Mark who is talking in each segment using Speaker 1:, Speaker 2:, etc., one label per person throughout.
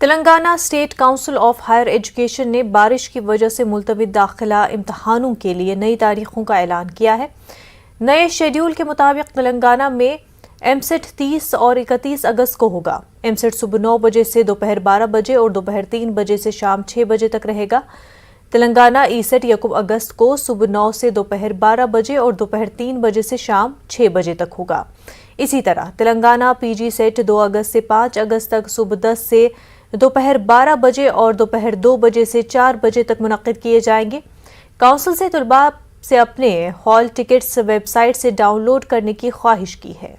Speaker 1: Telangana state council of higher education ने बारिश की वजह से मुलतवी दाखिला इम्तहानों के लिए नई तारीखों का ऐलान किया है। नए शेड्यूल के मुताबिक तेलंगाना में एमसेट 30 और 31 अगस्त को होगा। एमसेट सुबह 9 बजे से दोपहर 12 बजे और दोपहर 3 बजे से शाम 6 बजे तक रहेगा। तेलंगाना ई-सेट 1 अगस्त को सुबह 9 से दोपहर 12 बजे और दोपहर 3 बजे से शाम 6 बजे तक होगा। इसी तरह तेलंगाना पीजी सेट 2 अगस्त से 5 अगस्त तक सुबह 10 से दोपहर 12 बजे और दोपहर 2 बजे से 4 बजे तक मुनक्किद किए जाएंगे। काउंसिल से तलबा से अपने हॉल टिकट्स वेबसाइट से डाउनलोड करने की ख्वाहिश की है।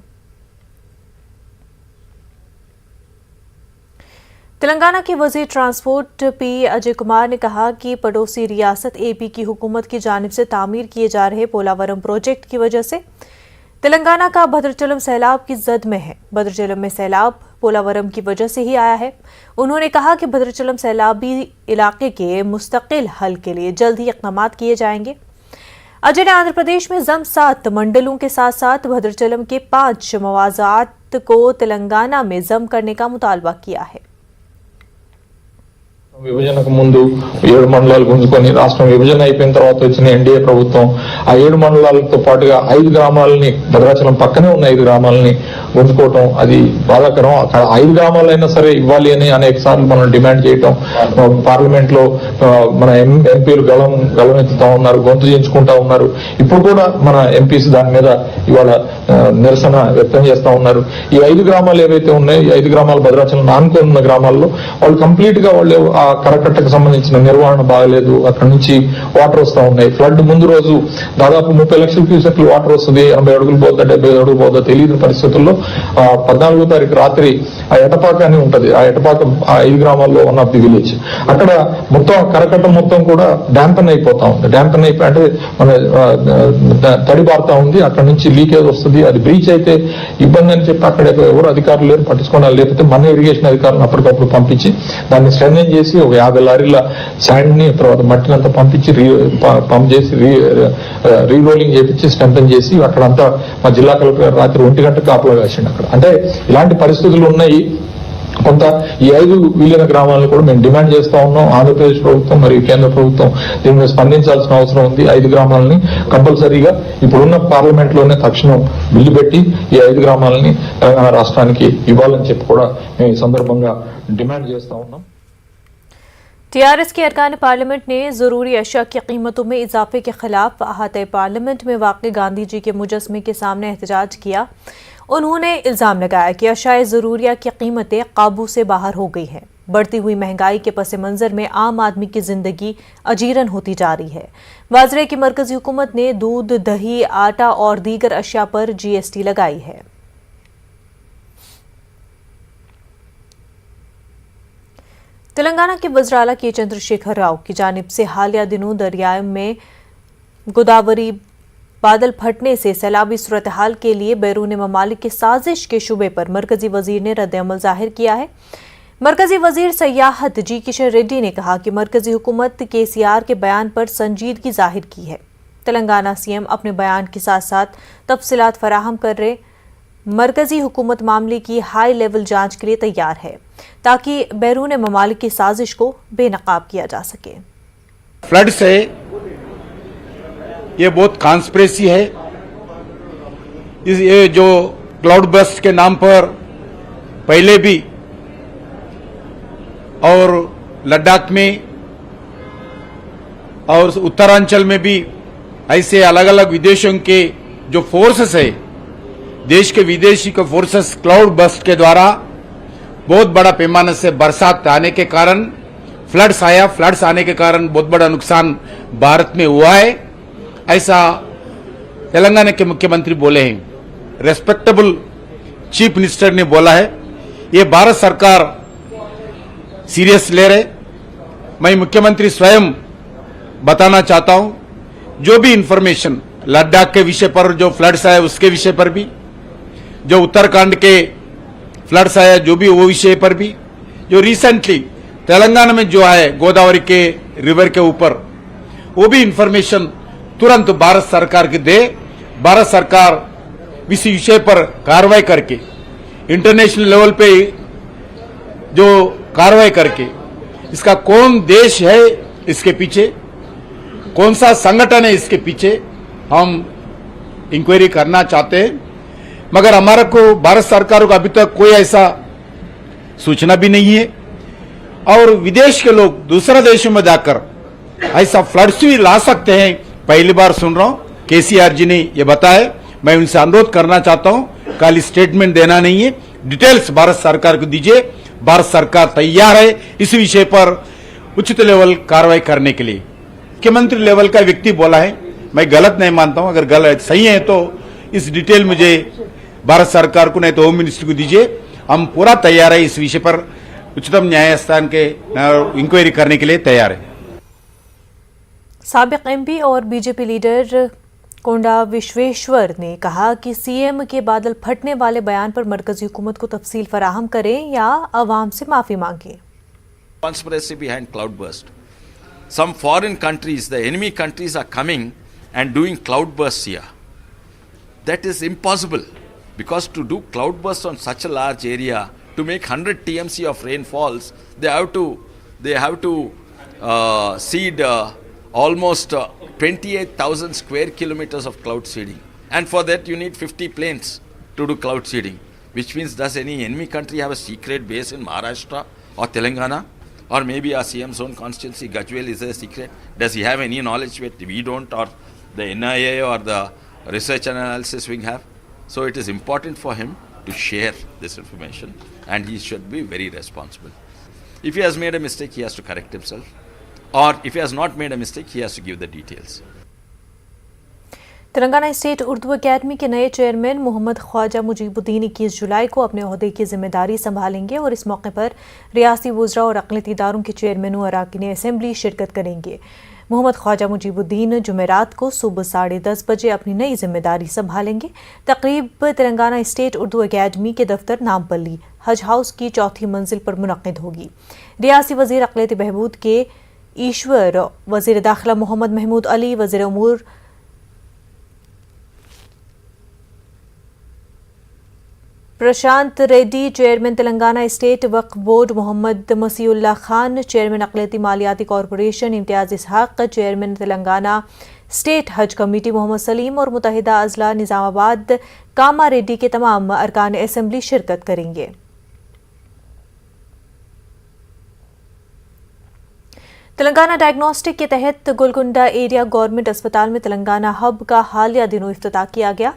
Speaker 1: तेलंगाना के वजीर ट्रांसपोर्ट पी अजय कुमार ने कहा कि पड़ोसी रियासत एपी की हुकूमत की जानिब से तामीर किए जा रहे पोलावरम प्रोजेक्ट की वजह से तेलंगाना का भद्राचलम सैलाब की जद में है। भद्राचलम में सैलाब पोलावरम की वजह से ही आया है। उन्होंने कहा कि भद्राचलम सैलाबी इलाके के मुस्तकिल हल के लिए जल्द ही इक़दाम किए जाएंगे। अजय ने आंध्र प्रदेश में जम 7 मंडलों के साथ साथ भद्राचलम के 5 मवाज़ात को तेलंगाना में जम करने का मुतालबा किया है।
Speaker 2: విభజనకు ముందు 7 మండలాలు గుంజుకొని రాష్ట్రం విభజన అయిపోయిన తర్వాత వచ్చిన ఎన్డీఏ ప్రభుత్వం ఆ 7 మండలాలతో పాటుగా 5 గ్రామాలని భద్రాచలం పక్కనే ఉన్న 5 గ్రామాలని గుంజుకోవటం అది బాధాకరం। అక్కడ 5 గ్రామాలైనా సరే ఇవ్వాలి అని అనేక సార్లు మనం డిమాండ్ చేయటం పార్లమెంట్ లో మన ఎంపీలు గలమెత్తుతా ఉన్నారు, గొంతు దించుకుంటా ఉన్నారు। ఇప్పుడు కూడా మన ఎంపీస్ దాని మీద ఇవాళ నిరసన వ్యక్తం చేస్తా ఉన్నారు। ఈ 5 గ్రామాలు ఏవైతే ఉన్నాయో ఈ 5 గ్రామాలు భద్రాచలం ఆనుకొని ఉన్న గ్రామాల్లో వాళ్ళు కంప్లీట్ గా వాళ్ళు కరకట్టకు సంబంధించిన నిర్వహణ బాగలేదు। అక్కడ నుంచి వాటర్ వస్తా ఉన్నాయి। ఫ్లడ్ ముందు రోజు దాదాపు 30 లక్షల క్యూసెక్లు వాటర్ వస్తుంది, 80 అడుగులు పోద్దా 70 అడుగులు పోద్దా తెలియని పరిస్థితుల్లో 14వ తారీఖు రాత్రి ఆ ఎటపాక అని ఉంటది, ఆ ఎటపాక ఆ 5 గ్రామాల్లో వన్ ఆఫ్ ది విలేజ్ అక్కడ మొత్తం కరకట్ట మొత్తం కూడా డాంపన్ అయిపోతా ఉంది। డాంపన్ అయిపోయి అంటే మన తడి బారుతా ఉంది, అక్కడ నుంచి లీకేజ్ వస్తుంది। అది బ్రీచ్ అయితే ఇబ్బంది అని చెప్పి అక్కడ ఎవరు అధికారులు లేరు పట్టించుకోవాలి, లేకపోతే మన ఇరిగేషన్ అధికారులను అప్పటికప్పుడు పంపించి దాన్ని స్ట్రెంథెన్ చేసి ఒక 50 లారీల శాండ్ ని తర్వాత మట్టిని అంతా పంపించి పంప్ చేసి రీరోలింగ్ చేపించి స్ట్రెంథెన్ చేసి అక్కడంతా మా జిల్లా కలెక్టర్ రాత్రి 1 గంటకు కాపలా కాసిండు అక్కడ। అంటే ఇలాంటి పరిస్థితులు ఉన్నాయి। కొంత ఈ 5 విలీన గ్రామాలను కూడా మేము డిమాండ్ చేస్తా ఉన్నాం। ఆంధ్రప్రదేశ్ ప్రభుత్వం మరియు కేంద్ర ప్రభుత్వం దీని మీద స్పందించాల్సిన అవసరం ఉంది। 5 గ్రామాలని కంపల్సరీగా ఇప్పుడున్న పార్లమెంట్ లోనే తక్షణం బిల్లు పెట్టి ఈ 5 గ్రామాలని తెలంగాణ రాష్ట్రానికి ఇవ్వాలని చెప్పి కూడా మేము ఈ సందర్భంగా డిమాండ్ చేస్తా ఉన్నాం।
Speaker 1: टीआरएस के अरकान पार्लियामेंट ने जरूरी अशिया की कीमतों में इजाफे के खिलाफ अहाते पार्लियामेंट में वाक़ गांधी जी के मुजस्मे के सामने एहतजाज किया। उन्होंने इल्ज़ाम लगाया कि अशियाए ज़रूरिया की कीमतें काबू से बाहर हो गई हैं। बढ़ती हुई महंगाई के पस मंज़र में आम आदमी की जिंदगी अजीरन होती जा रही है। वाज़रे की मरकज़ी हुकूमत ने दूध, दही, आटा और दीगर अशिया पर GST लगाई है। तेलंगाना के वज़ीर आला के चंद्रशेखर राव की जानिब से हालिया दिनों दरियाए में गोदावरी बादल फटने से सैलाबी सूरत हाल के लिए बैरून ममालिक की साजिश के शुबे पर मरकजी वजीर ने रद्द-ए-अमल जाहिर किया है। मरकजी वजीर सयाहत जी किशन रेड्डी ने कहा कि मरकजी हुकूमत KCR के बयान पर संजीदगी जाहिर की है। तेलंगाना CM अपने बयान के साथ साथ तफसीलात फराहम कर रहे मरकजी हुकूमत मामले की हाई लेवल जांच के लिए तैयार है ताकि बैरून ममालिक की साजिश को बेनकाब किया जा सके।
Speaker 3: फ्लड से ये बहुत कॉन्स्पिरेसी है। ये जो क्लाउड बस्ट के नाम पर पहले भी और लद्दाख में और उत्तरांचल में भी ऐसे अलग अलग विदेशों के जो फोर्सेस है, देश के विदेशी के फोर्सेस क्लाउड बस्ट के द्वारा बहुत बड़ा पैमाने से बरसात आने के कारण फ्लड्स आया। फ्लड्स आने के कारण बहुत बड़ा नुकसान भारत में हुआ है, ऐसा तेलंगाना के मुख्यमंत्री बोले हैं। रेस्पेक्टेबल चीफ मिनिस्टर ने बोला है। ये भारत सरकार सीरियस ले रहे। मैं मुख्यमंत्री स्वयं बताना चाहता हूं, जो भी इंफॉर्मेशन लद्दाख के विषय पर जो फ्लड्स आए उसके विषय पर भी, जो उत्तराखंड के फ्लड्स आया जो भी वो विषय पर भी, जो रिसेंटली तेलंगाना में जो है गोदावरी के रिवर के ऊपर वो भी इंफॉर्मेशन तुरंत भारत सरकार के दे। भारत सरकार इस विषय पर कार्रवाई करके इंटरनेशनल लेवल पे जो कार्रवाई करके इसका कौन देश है इसके पीछे, कौन सा संगठन है इसके पीछे, हम इंक्वायरी करना चाहते हैं। मगर हमारे को भारत सरकार को अभी तक कोई ऐसा सूचना भी नहीं है। और विदेश के लोग दूसरे देशों में जाकर ऐसा फ्लड्स भी ला सकते हैं, पहली बार सुन रहा हूं। केसीआर जी ने ये बताया, मैं उनसे अनुरोध करना चाहता हूं, खाली स्टेटमेंट देना नहीं है, डिटेल्स भारत सरकार को दीजिए। भारत सरकार तैयार है इस विषय पर उचित लेवल कार्रवाई करने के लिए। मुख्यमंत्री लेवल का व्यक्ति बोला है, मैं गलत नहीं मानता हूं, अगर गलत सही है तो इस डिटेल मुझे भारत सरकार को नहीं तो होम मिनिस्टर को दीजिए। हम पूरा तैयार है इस विषय पर उच्चतम न्यायस्थान के इंक्वायरी करने के लिए तैयार है।
Speaker 1: साबिक एमपी और बीजेपी लीडर कोंडा विश्वेश्वर ने कहा कि सीएम के बादल फटने वाले बयान पर मरकजी हुकूमत को तफसील फराहम करें या अवाम से माफी मांगे।
Speaker 4: Conspiracy behind cloudburst. Some foreign countries, the enemy countries, are coming and doing cloudbursts here. That is impossible, because to do cloudbursts on such a large area, to make 100 TMC of rainfalls, they have to seed almost 28,000 square kilometers of cloud seeding, and for that you need 50 planes to do cloud seeding. Which means, does any enemy country have a secret base in Maharashtra or Telangana? Or maybe our CM's own constituency, Gajwel, is a secret? Does he have any knowledge that we don't, or the NIA or the research and analysis wing have? So it is important for him to share this information, and he should be very responsible. If he has made a mistake, he has to correct himself. Or if he has not made a mistake, he has to give the details.
Speaker 1: Telangana state Urdu academy के नए chairman Mohammad Khwaja Mujibuddin 21 जुलाई को अपने ओहदे की जिम्मेदारी संभालेंगे और इस मौके पर रियासी वुज़रा और अक़लियती इदारों के चेयरमैनों और अरकान असेंबली शिरकत करेंगे। मोहम्मद ख्वाजा मुजीबुद्दीन जुमेरात को सुबह 10:30 बजे अपनी नई जिम्मेदारी संभालेंगे। तकरीब तेलंगाना स्टेट उर्दू अकेडमी के दफ्तर नामपल्ली हज हाउस की 4थी मंजिल पर मुनक़िद होगी। रियासी वज़ीर अक़लियती बहबूद के ईश्वर, वज़ीर दाखिला मोहम्मद महमूद अली, वज़ीर उमूर Prashant Reddy, chairman Telangana state Waqf board Mohammed Masiullah Khan, chairman अक़लियती मालियाती corporation Imtiaz Ishaq, chairman Telangana state Haj committee Mohammed Salim और मुत्तहिदा अज़ला निज़ामाबाद कामा रेड्डी के तमाम अरकान असेंबली शिरकत करेंगे। तेलंगाना डायग्नोस्टिक के तहत गोलकुंडा एरिया गवर्नमेंट अस्पताल में तेलंगाना हब का हालिया दिनों इफ्तिताह किया गया।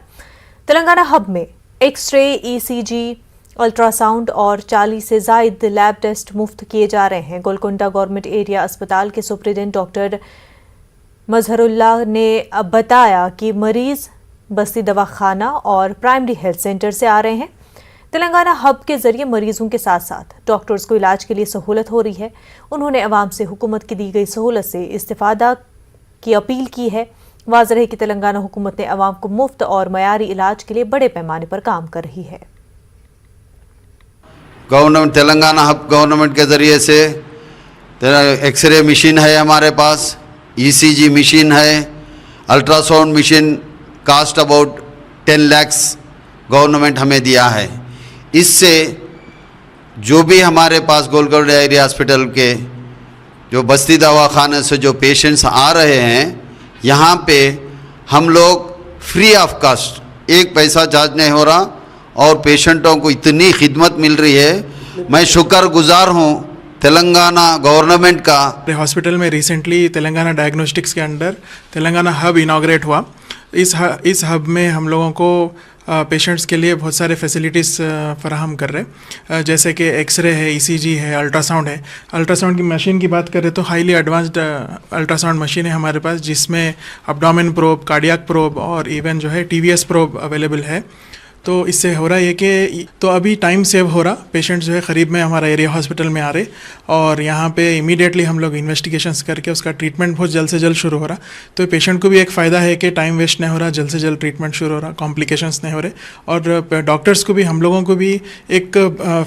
Speaker 1: तेलंगाना हब में एक्सरे, ईसीजी, अल्ट्रासाउंड और 40 से ज़ायद लैब टेस्ट मुफ्त किए जा रहे हैं। गोलकुंडा गवर्नमेंट एरिया अस्पताल के सुप्रिटेंडेंट डॉक्टर मजहरुल्लाह ने बताया कि मरीज बस्ती दवाखाना और प्राइमरी हेल्थ सेंटर से आ रहे हैं। तेलंगाना हब के जरिए मरीजों के साथ साथ डॉक्टर्स को इलाज के लिए सहूलत हो रही है। उन्होंने अवाम से हुकूमत की दी गई सहूलत से इस्तिफादा की अपील की है। वाज़ेह है कि तेलंगाना हुकूमत ने अवाम को मुफ्त और मयारी इलाज के लिए बड़े पैमाने पर काम कर रही है।
Speaker 5: गवर्नमेंट तेलंगाना हब गवर्नमेंट के ज़रिए से एक्सरे मशीन है हमारे पास, ईसीजी मशीन है, ultrasound machine cost about 10 lakh government हमें दिया है। इससे जो भी हमारे पास गोलकुंडा एरिया हॉस्पिटल के जो बस्ती दवाखाने से जो पेशेंट्स आ रहे हैं, यहाँ पे हम लोग फ्री ऑफ कास्ट, एक पैसा चार्ज नहीं हो रहा और पेशेंटों को इतनी खिदमत मिल रही है। मैं शुक्रगुजार हूँ तेलंगाना गवर्नमेंट का।
Speaker 6: हॉस्पिटल में रिसेंटली तेलंगाना डायग्नोस्टिक्स के अंडर तेलंगाना हब इनॉग्रेट हुआ। इस हब में हम लोगों को पेशेंट्स के लिए बहुत सारे फैसिलिटीज़ फराहम कर रहे हैं, जैसे कि एक्सरे है, ईसीजी है, अल्ट्रासाउंड है। अल्ट्रासाउंड की मशीन की बात करें तो हाईली एडवांस्ड अल्ट्रासाउंड मशीन है हमारे पास, जिसमें अब्डोमेन प्रोब, कार्डियक प्रोब और इवन जो है टीवीएस प्रोब अवेलेबल है। तो इससे हो रहा है कि तो अभी टाइम सेव हो रहा, पेशेंट जो है करीब में हमारा एरिया हॉस्पिटल में आ रहे और यहाँ पे इमीडिएटली हम लोग इन्वेस्टिगेशंस करके उसका ट्रीटमेंट बहुत जल्द से जल्द शुरू हो रहा। तो पेशेंट को भी एक फ़ायदा है कि टाइम वेस्ट नहीं हो रहा, जल्द से जल्द ट्रीटमेंट शुरू हो रहा, कॉम्प्लिकेशंस नहीं हो रहे। और डॉक्टर्स को भी, हम लोगों को भी एक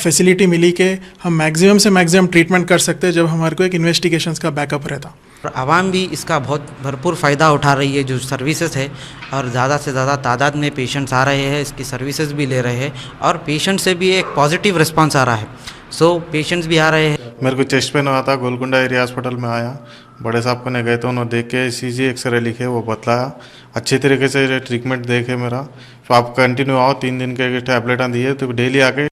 Speaker 6: फैसिलिटी मिली कि हम मैक्सिमम से मैक्सिमम ट्रीटमेंट कर सकते हैं जब हमारे को एक इन्वेस्टिगेशंस का बैकअप रहता।
Speaker 7: आवाम भी इसका बहुत भरपूर फ़ायदा उठा रही है जो सर्विसेज है, और ज़्यादा से ज़्यादा तादाद में पेशेंट्स आ रहे हैं, इसकी सर्विसेज भी ले रहे हैं और पेशेंट से भी एक पॉजिटिव रिस्पांस आ रहा है। सो पेशेंट्स भी आ रहे हैं।
Speaker 8: मेरे को चेस्ट पेन हुआ था, गोलकुंडा एरिया हॉस्पिटल में आया, बड़े साहब को गए तो उन्होंने देख के ECG एक्सरे लिखे, वो बतलाया, अच्छी तरीके से ट्रीटमेंट देखे मेरा। तो आप कंटिन्यू आओ, 3 दिन के टैबलेट दिए, तो डेली आके